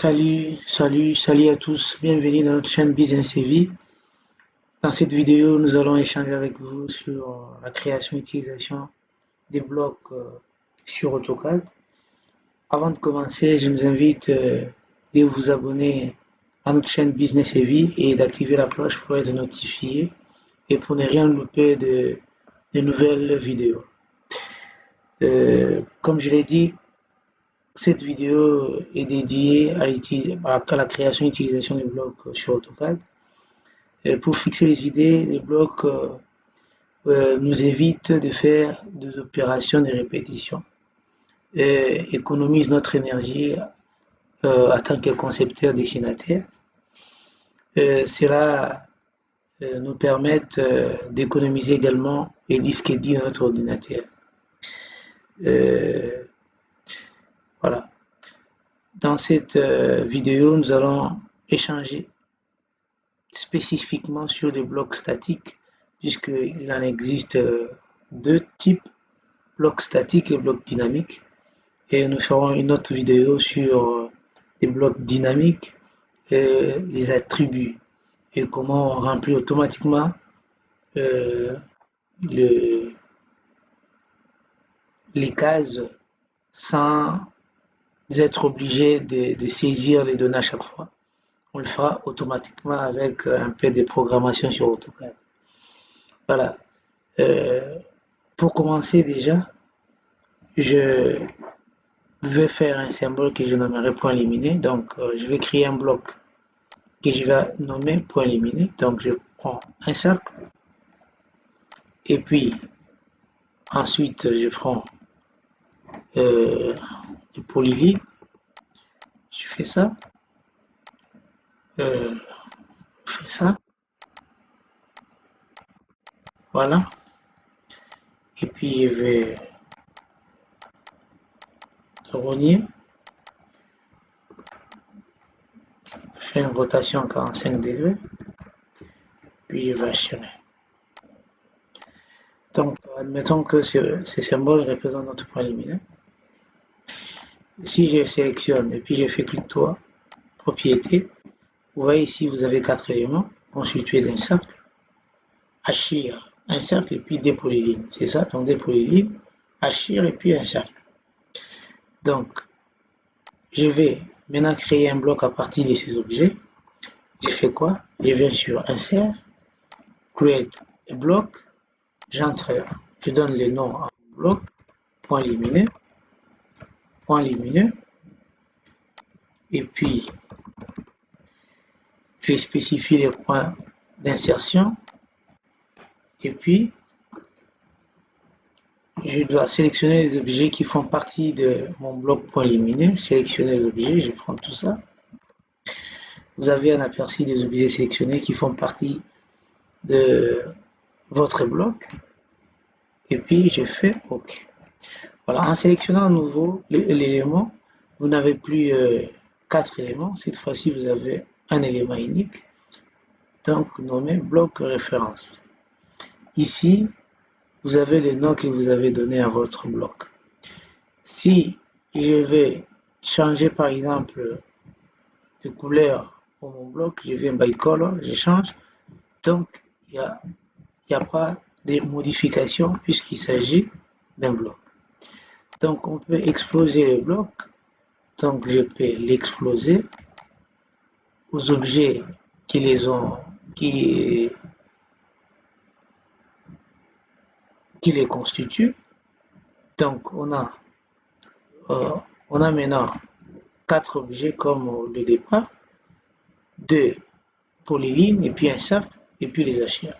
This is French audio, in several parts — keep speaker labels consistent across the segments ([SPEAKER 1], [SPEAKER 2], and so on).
[SPEAKER 1] Salut à tous, bienvenue dans notre chaîne Business et Vie. Dans cette vidéo, nous allons échanger avec vous sur la création et utilisation des blocs sur AutoCAD. Avant de commencer, je vous invite de vous abonner à notre chaîne Business et Vie et d'activer la cloche pour être notifié et pour ne rien louper de nouvelles vidéos. Comme je l'ai dit, cette vidéo est dédiée à la création et utilisation des blocs sur AutoCAD. Pour fixer les idées, les blocs nous évitent de faire des opérations de répétition et économisent notre énergie en tant que concepteur dessinateur. Cela nous permet d'économiser également les disques dits de notre ordinateur. Voilà. Dans cette vidéo, nous allons échanger spécifiquement sur les blocs statiques, puisqu'il en existe deux types, blocs statiques et blocs dynamiques. Et nous ferons une autre vidéo sur les blocs dynamiques et les attributs et comment on remplit automatiquement les cases sans être obligé de saisir les données à chaque fois. On le fera automatiquement avec un peu de programmation sur AutoCAD. Voilà. Pour commencer déjà, je vais faire un symbole que je nommerai point éliminé. Donc, je vais créer un bloc que je vais nommer point éliminé. Donc, je prends un cercle. Et puis, ensuite, je prends le polyline. Je fais ça. Je fais ça. Voilà. Et puis, je vais rogner. Je fais une rotation à 45 degrés. Puis, je vais acheter. Donc, admettons que ces symboles représentent notre point éliminé. Si je sélectionne et puis je fais clic droit, propriété, vous voyez ici, vous avez 4 éléments constitués d'un cercle, achir, un cercle et puis des polylines. C'est ça, donc des polylines, achir et puis un cercle. Donc, je vais maintenant créer un bloc à partir de ces objets. Je fais quoi? Je viens sur Insert, Create a block, j'entre, je donne le nom à mon bloc, point lumineux, et puis je vais spécifier les points d'insertion, et puis je dois sélectionner les objets qui font partie de mon bloc point lumineux, sélectionner les objets, je prends tout ça. Vous avez un aperçu des objets sélectionnés qui font partie de votre bloc, et puis je fais OK. Voilà, en sélectionnant à nouveau l'élément, vous n'avez plus 4 éléments, cette fois-ci vous avez un élément unique, donc nommé bloc référence. Ici, vous avez les noms que vous avez donnés à votre bloc. Si je vais changer par exemple de couleur pour mon bloc, je viens by color, je change, donc il n'y a pas de modification puisqu'il s'agit d'un bloc. Donc on peut exploser le bloc, donc je peux l'exploser aux objets qui les constituent. Donc on a maintenant 4 objets comme le départ, 2 polylines et puis un cercle et puis les achats.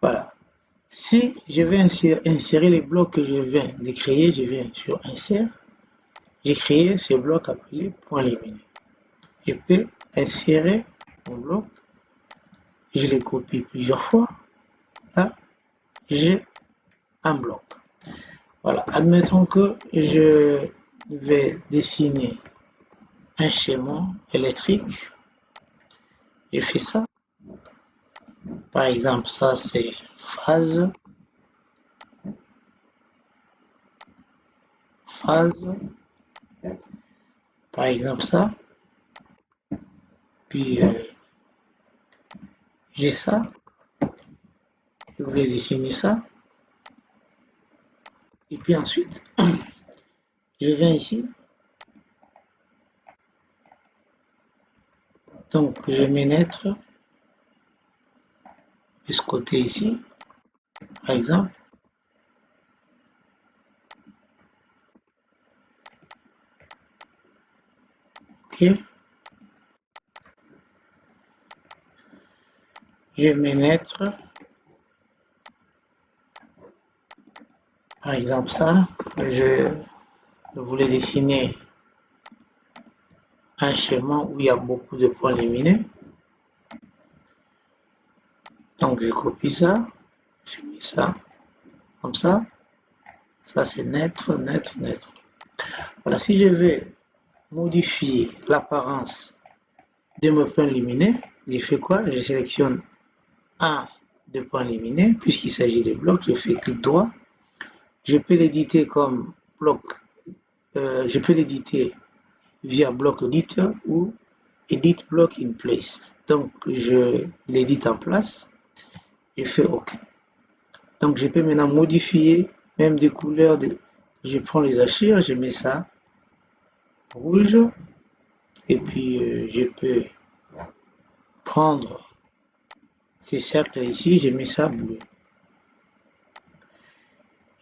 [SPEAKER 1] Voilà. Si je vais insérer les blocs que je viens de créer, je viens sur Insert, j'ai créé ce bloc appelé point éliminé. Je peux insérer mon bloc, je le copie plusieurs fois, là j'ai un bloc. Voilà, admettons que je vais dessiner un schéma électrique, je fais ça. Par exemple, ça c'est phase, par exemple ça, puis j'ai ça, je voulais dessiner ça, et puis ensuite, je viens ici, donc je mets naître de ce côté ici, par exemple, ok, je mets naître, par exemple ça, je voulais dessiner un schéma où il y a beaucoup de points lumineux. Donc je copie ça, je mets ça comme ça. Ça c'est naître, naître, naître. Voilà, si je vais modifier l'apparence de mes points lumineux, je fais quoi? Je sélectionne un des points lumineux, puisqu'il s'agit de blocs, je fais clic droit. Je peux l'éditer comme bloc, je peux l'éditer via bloc editor ou edit block in place. Donc je l'édite en place, je fais OK. Donc je peux maintenant modifier même des couleurs. Je prends les archives, je mets ça rouge et puis je peux prendre ces cercles ici, je mets ça bleu.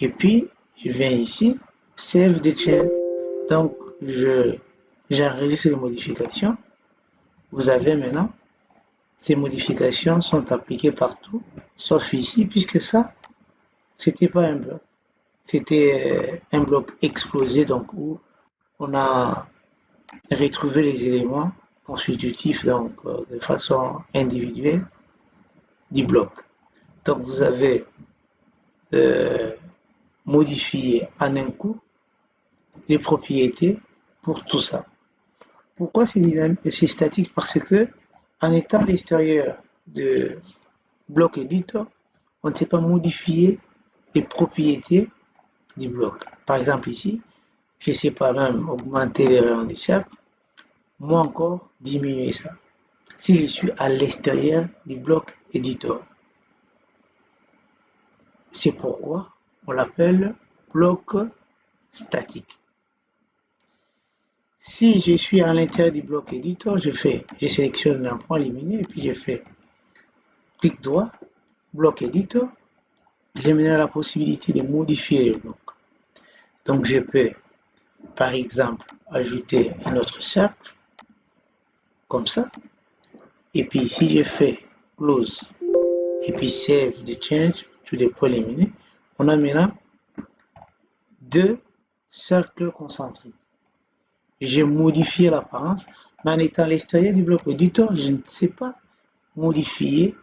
[SPEAKER 1] Et puis je viens ici, Save the change. Donc j'enregistre les modifications. Vous avez maintenant, ces modifications sont appliquées partout, sauf ici, puisque ça, c'était pas un bloc. C'était un bloc explosé, donc où on a retrouvé les éléments constitutifs donc de façon individuelle du bloc. Donc vous avez euh, modifié en un coup les propriétés pour tout ça. Pourquoi c'est dynamique et c'est statique? Parce que en étant à l'extérieur de bloc editor, on ne sait pas modifier les propriétés du bloc. Par exemple ici, je ne sais pas même augmenter les rayons du cercle, moi encore diminuer ça. Si je suis à l'extérieur du bloc editor. C'est pourquoi on l'appelle bloc statique. Si je suis à l'intérieur du bloc editor, je sélectionne un point lumineux et puis je fais clic droit, bloc editor. J'ai maintenant la possibilité de modifier le bloc. Donc je peux par exemple ajouter un autre cercle comme ça. Et puis si je fais close et puis save the change to the point lumineux, on a maintenant deux cercles concentriques. J'ai modifié l'apparence, mais en étant à l'extérieur du bloc editor, je ne sais pas modifier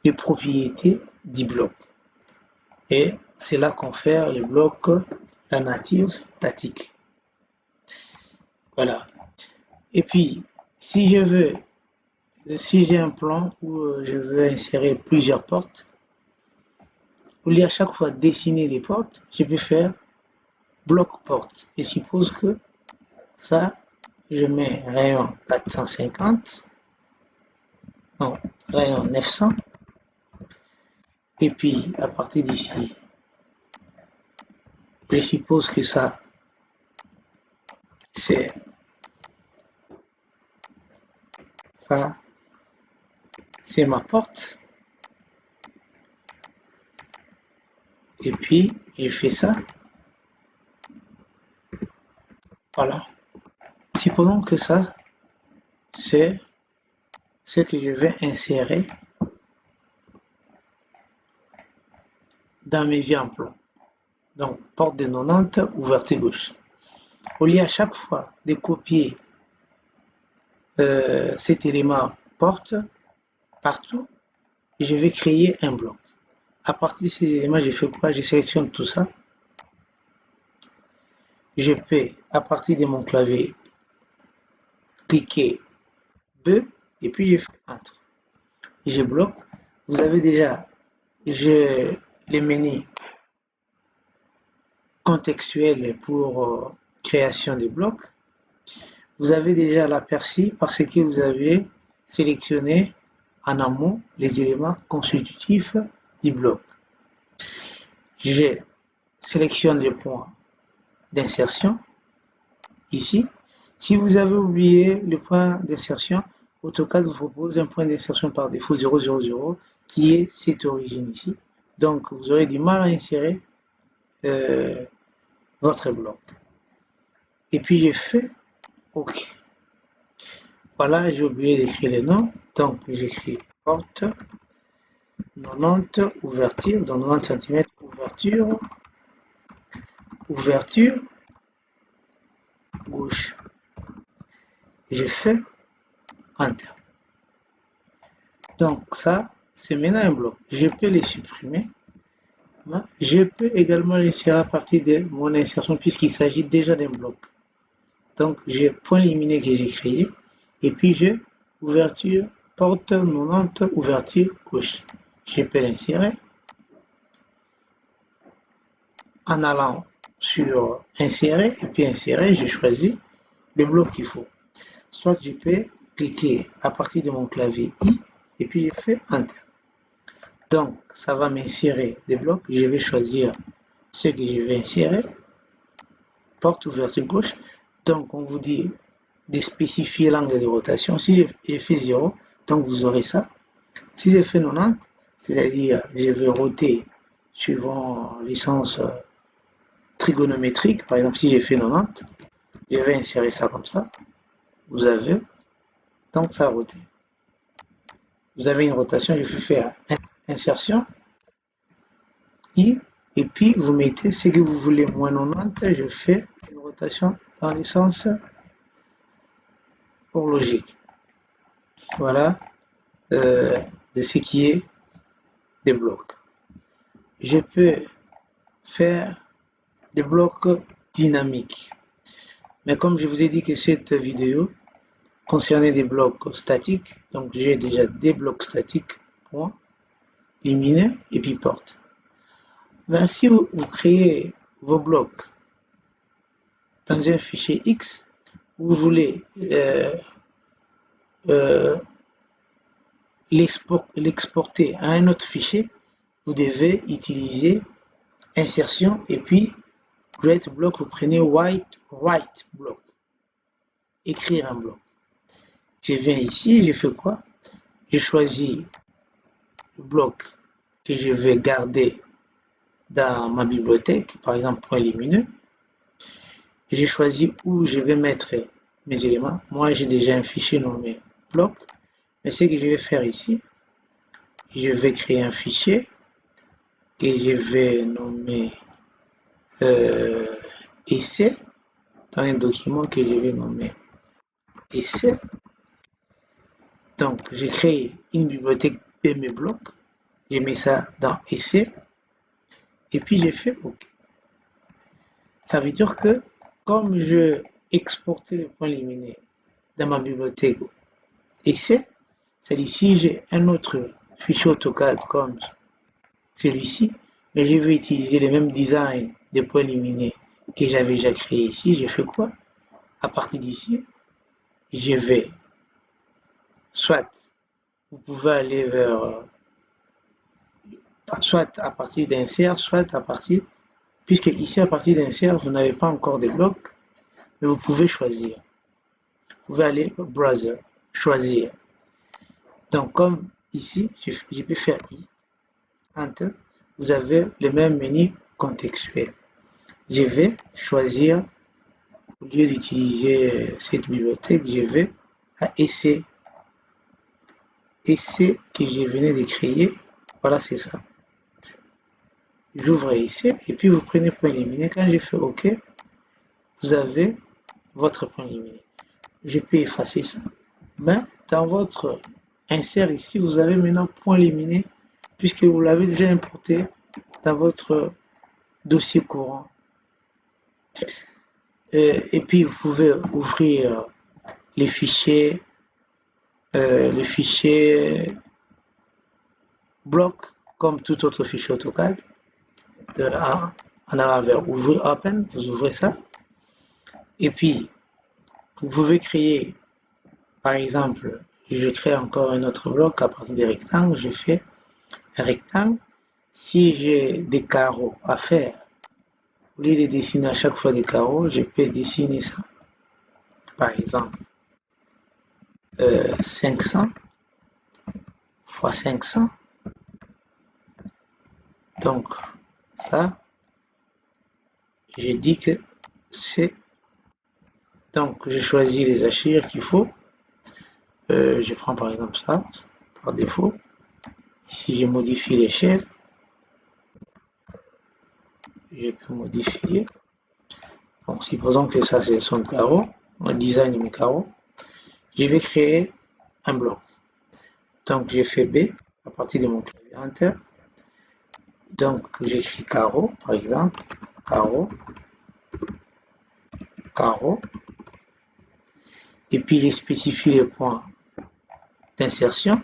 [SPEAKER 1] les propriétés du bloc. Et c'est là qu'on fait le bloc, la nature statique. Voilà. Et puis, si j'ai un plan où je veux insérer plusieurs portes, au lieu à chaque fois dessiner des portes, je peux faire bloc porte. Et suppose que ça, je mets rayon 450, non, rayon 900, et puis à partir d'ici, je suppose que ça, c'est ça, c'est ma porte, et puis je fais ça, voilà. Supposons que ça, c'est ce que je vais insérer dans mes vies en plan. Donc, porte de 90, ouverte gauche. Au lieu à chaque fois de copier cet élément porte partout, je vais créer un bloc. À partir de ces éléments, je fais quoi? Je sélectionne tout ça. Je peux, à partir de mon clavier, cliquer B et puis je fais Entre. Je bloque. Vous avez déjà les menus contextuels pour création de blocs. Vous avez déjà l'aperçu parce que vous avez sélectionné en amont les éléments constitutifs du bloc. Je sélectionne les points d'insertion ici. Si vous avez oublié le point d'insertion, AutoCAD vous propose un point d'insertion par défaut 000 qui est cette origine ici. Donc vous aurez du mal à insérer votre bloc. Et puis j'ai fait OK. Voilà, j'ai oublié d'écrire les noms. Donc j'écris porte 90 ouverture, dans 90 cm ouverture, ouverture gauche. J'ai fait Enter. Donc ça, c'est maintenant un bloc. Je peux les supprimer. Je peux également l'insérer à partir de mon insertion puisqu'il s'agit déjà d'un bloc. Donc j'ai point éliminé que j'ai créé et puis j'ai ouverture porte 90 ouverture gauche. Je peux l'insérer en allant sur insérer et puis insérer, je choisis le bloc qu'il faut. Soit je peux cliquer à partir de mon clavier I et puis je fais Enter. Donc ça va m'insérer des blocs. Je vais choisir ce que je vais insérer. Porte ouverture gauche. Donc on vous dit de spécifier l'angle de rotation. Si j'ai fait 0, donc vous aurez ça. Si j'ai fait 90, c'est-à-dire je vais roter suivant les sens trigonométriques. Par exemple, si j'ai fait 90, je vais insérer ça comme ça. Vous avez, donc ça a roté. Vous avez une rotation, je vais faire insertion, I, et puis vous mettez ce que vous voulez, moins 90, je fais une rotation dans le sens horlogique. Voilà de ce qui est des blocs. Je peux faire des blocs dynamiques. Mais comme je vous ai dit que cette vidéo concernait des blocs statiques, donc j'ai déjà des blocs statiques, point, éliminer et puis porte. Mais si vous créez vos blocs dans un fichier X, vous voulez l'exporter à un autre fichier, vous devez utiliser insertion et puis create block, vous prenez write block, écrire un bloc. Je viens ici, je fais quoi? Je choisis le bloc que je vais garder dans ma bibliothèque, par exemple point lumineux. J'ai choisi où je vais mettre mes éléments. Moi, j'ai déjà un fichier nommé bloc. Mais ce que je vais faire ici, je vais créer un fichier que je vais nommer essai, dans un document que je vais nommer essai. Donc, je crée une bibliothèque de mes blocs. Je mets ça dans essai. Et puis, je fais OK. Ça veut dire que comme je exportais le point éliminé dans ma bibliothèque essai, c'est-à-dire si j'ai un autre fichier AutoCAD comme celui-ci, mais je vais utiliser le même design de points éliminés que j'avais déjà créé ici, je fais quoi? À partir d'ici, je vais soit, vous pouvez aller vers, soit à partir d'insert, soit à partir, puisque ici à partir d'insert, vous n'avez pas encore de blocs, mais vous pouvez choisir. Vous pouvez aller au browser, choisir. Donc comme ici, je peux faire I, Enter, vous avez le même menu contextuel. Je vais choisir, au lieu d'utiliser cette bibliothèque, je vais à essai. Essai que je venais de créer, voilà c'est ça. J'ouvre essai et puis vous prenez point éliminé. Quand je fais OK, vous avez votre point éliminé. Je peux effacer ça. Mais dans votre insert ici, vous avez maintenant point éliminé puisque vous l'avez déjà importé dans votre dossier courant. Et puis vous pouvez ouvrir les fichiers bloc comme tout autre fichier AutoCAD. En allant vers ouvrir open, vous ouvrez ça. Et puis Vous pouvez créer, par exemple, je crée encore un autre bloc à partir des rectangles, je fais un rectangle. Si j'ai des carreaux à faire, au lieu de dessiner à chaque fois des carreaux, je peux dessiner ça. Par exemple, 500 fois 500. Donc, ça, j'ai dit que c'est... Donc, je choisis les archires qu'il faut. Je prends par exemple ça, par défaut. Ici, je modifie l'échelle. Je peux modifier. Donc, supposons que ça, c'est son carreau. On design mes carreaux. Je vais créer un bloc. Donc, je fais B à partir de mon clavier Enter. Donc, j'écris carreau, par exemple. Carreau. Carreau. Et puis, je spécifie les points d'insertion.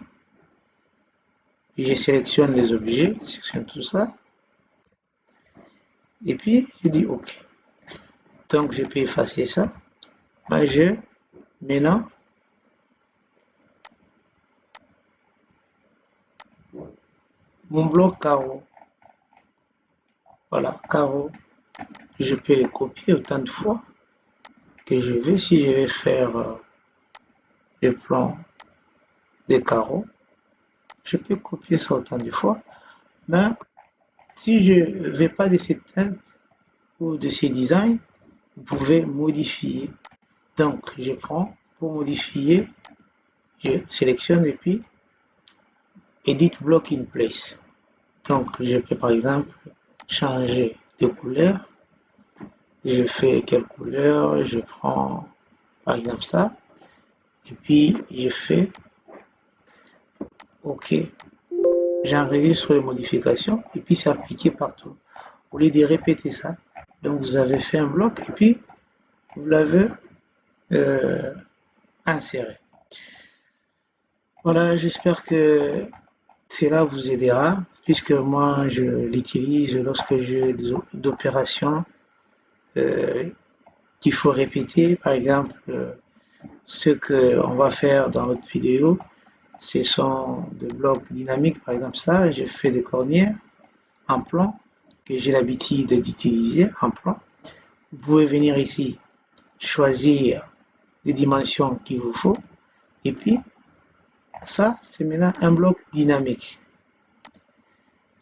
[SPEAKER 1] Je sélectionne les objets, je sélectionne tout ça. Et puis, je dis OK. Donc, je peux effacer ça. Maintenant, mon bloc carreau. Voilà, carreau. Je peux les copier autant de fois que je veux. Si je vais faire le plan des carreaux, je peux copier ça autant de fois. Mais si je ne veux pas de cette teinte ou de ces designs, vous pouvez modifier. Donc, je prends pour modifier, je sélectionne et puis Edit Block in Place. Donc, je peux par exemple changer de couleur. Je fais quelle couleur? Je prends par exemple ça. Et puis, je fais OK. J'enregistre les modifications et puis c'est appliqué partout. Au lieu de répéter ça, donc vous avez fait un bloc et puis vous l'avez inséré. Voilà, j'espère que cela vous aidera puisque moi je l'utilise lorsque j'ai des opérations qu'il faut répéter. Par exemple, ce qu'on va faire dans l'autre vidéo, ce sont des blocs dynamiques. Par exemple ça, j'ai fait des cornières en plan que j'ai l'habitude d'utiliser en plan. Vous pouvez venir ici, choisir les dimensions qu'il vous faut et puis ça, c'est maintenant un bloc dynamique.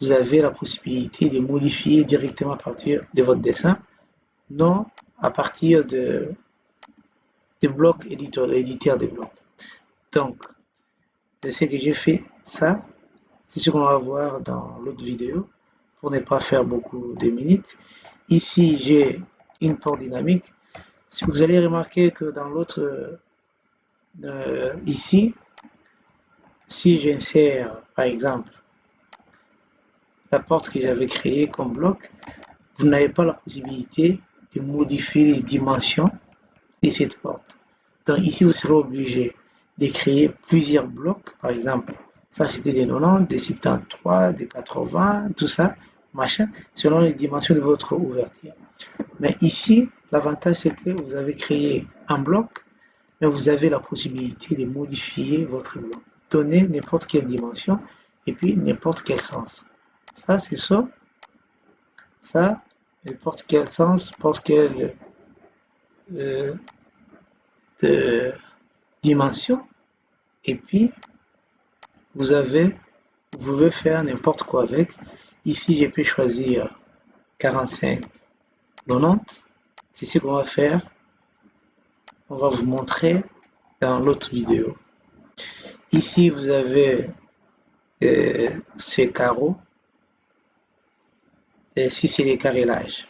[SPEAKER 1] Vous avez la possibilité de modifier directement à partir de votre dessin, non à partir de blocs éditeurs de blocs. Donc, c'est ce que j'ai fait. Ça, c'est ce qu'on va voir dans l'autre vidéo pour ne pas faire beaucoup de minutes. Ici, j'ai une porte dynamique. Si vous allez remarquer que dans l'autre, ici, si j'insère par exemple la porte que j'avais créée comme bloc, vous n'avez pas la possibilité de modifier les dimensions de cette porte. Donc ici, vous serez obligé de créer plusieurs blocs. Par exemple, ça c'était des 90, des 73, des 80, tout ça, machin, selon les dimensions de votre ouverture. Mais ici, l'avantage c'est que vous avez créé un bloc, mais vous avez la possibilité de modifier votre bloc. Donner n'importe quelle dimension et puis n'importe quel sens. Ça, c'est ça. Ça, n'importe quel sens, n'importe quelle de dimension. Et puis, vous pouvez faire n'importe quoi avec. Ici, je peux choisir 45, 90. C'est ce qu'on va faire. On va vous montrer dans l'autre vidéo. Ici, vous avez ces carreaux. Et si c'est les carrélages,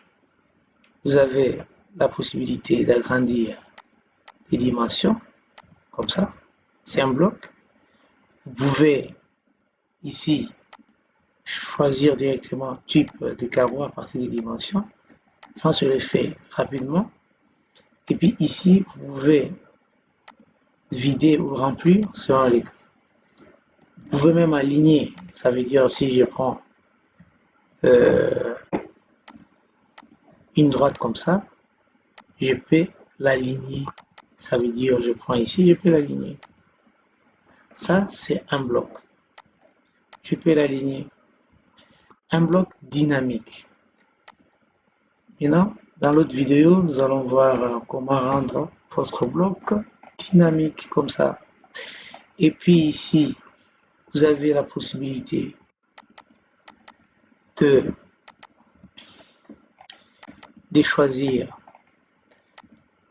[SPEAKER 1] vous avez la possibilité d'agrandir les dimensions, comme ça. C'est un bloc. Vous pouvez ici choisir directement type de carreau à partir des dimensions. Ça se le fait rapidement. Et puis ici, vous pouvez vider ou remplir selon les. Vous pouvez même aligner. Ça veut dire si je prends une droite comme ça, je peux l'aligner Ça veut dire, je prends ici, je peux l'aligner. Ça, c'est un bloc. Je peux l'aligner. Un bloc dynamique. Maintenant, dans l'autre vidéo, nous allons voir comment rendre votre bloc dynamique comme ça. Et puis ici, vous avez la possibilité de choisir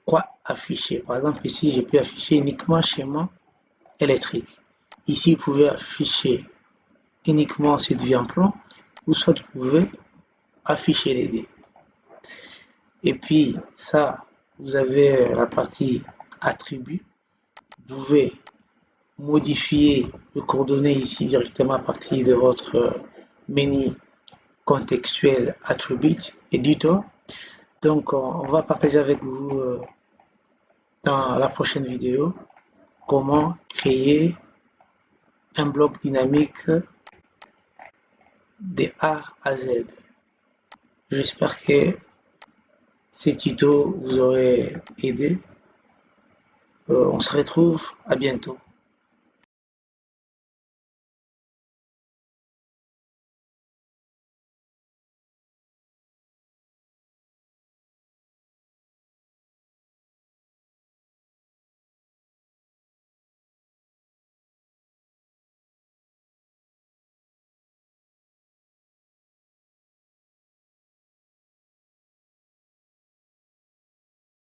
[SPEAKER 1] quoi afficher. Par exemple, ici, je peux afficher uniquement schéma électrique. Ici, vous pouvez afficher uniquement cette vie en plan, ou soit vous pouvez afficher les dés. Et puis, ça, vous avez la partie attributs. Vous pouvez modifier les coordonnées ici directement à partir de votre menu contextuel Attribute Editor. Donc, on va partager avec vous dans la prochaine vidéo comment créer un bloc dynamique de A à Z. J'espère que ces tutos vous auraient aidé. On se retrouve à bientôt.